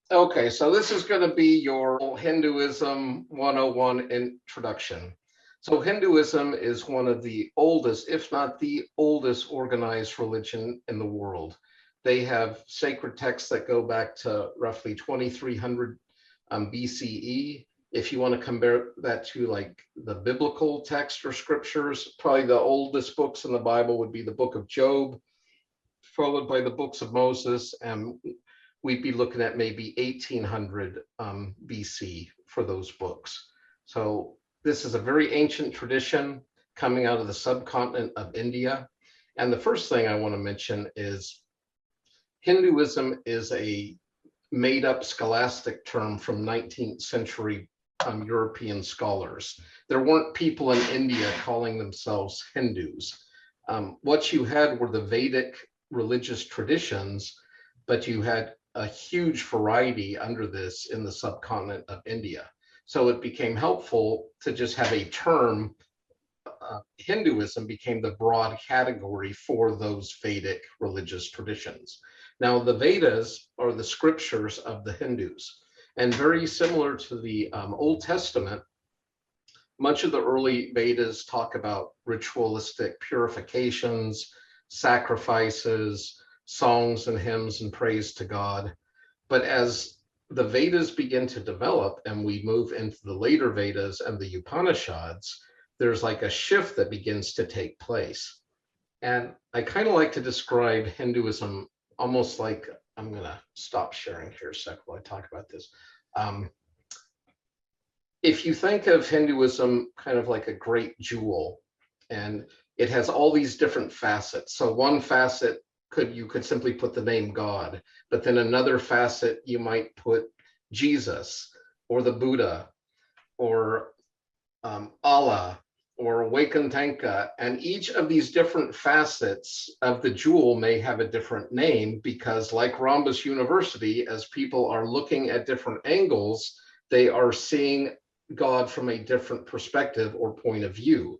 Okay, so this is going to be your Hinduism 101 introduction. So Hinduism is one of the oldest, if not the oldest, organized religion in the world. They have sacred texts that go back to roughly 2300 BCE. If you want to compare that to like the biblical text or scriptures, probably the oldest books in the Bible would be the book of Job, followed by the books of Moses, and we'd be looking at maybe 1800 BC for those books. So this is a very ancient tradition coming out of the subcontinent of India. And the first thing I want to mention is Hinduism is a made up scholastic term from 19th century European scholars. There weren't people in India calling themselves Hindus. What you had were the Vedic religious traditions, but you had a huge variety under this in the subcontinent of India. So it became helpful to just have a term. Hinduism became the broad category for those Vedic religious traditions. Now, the Vedas are the scriptures of the Hindus, and very similar to the Old Testament, much of the early Vedas talk about ritualistic purifications, sacrifices, songs and hymns and praise to God. But as the Vedas begin to develop and we move into the later Vedas and the Upanishads, there's like a shift that begins to take place. And I kind of like to describe Hinduism almost like, I'm going to stop sharing here a sec while I talk about this. Um, if you think of Hinduism kind of like a great jewel, and it has all these different facets. So one facet you could simply put the name God, but then another facet you might put Jesus or the Buddha or Allah or Wakantanka, and each of these different facets of the jewel may have a different name because, like Rhombus University, as people are looking at different angles, they are seeing God from a different perspective or point of view.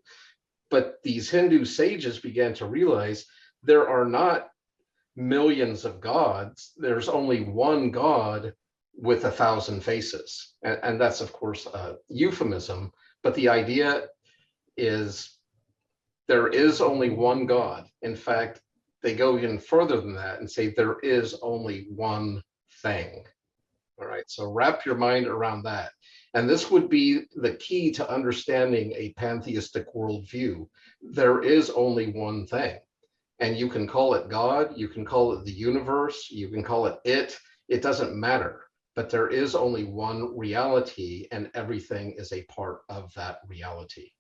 But these Hindu sages began to realize there are not millions of gods. There's only one God with 1,000 faces. And that's, of course, a euphemism. But the idea is there is only one God. In fact, they go even further than that and say there is only one thing. All right, so wrap your mind around that. And this would be the key to understanding a pantheistic worldview. There is only one thing. And you can call it God, you can call it the universe, you can call it doesn't matter. But there is only one reality, and everything is a part of that reality.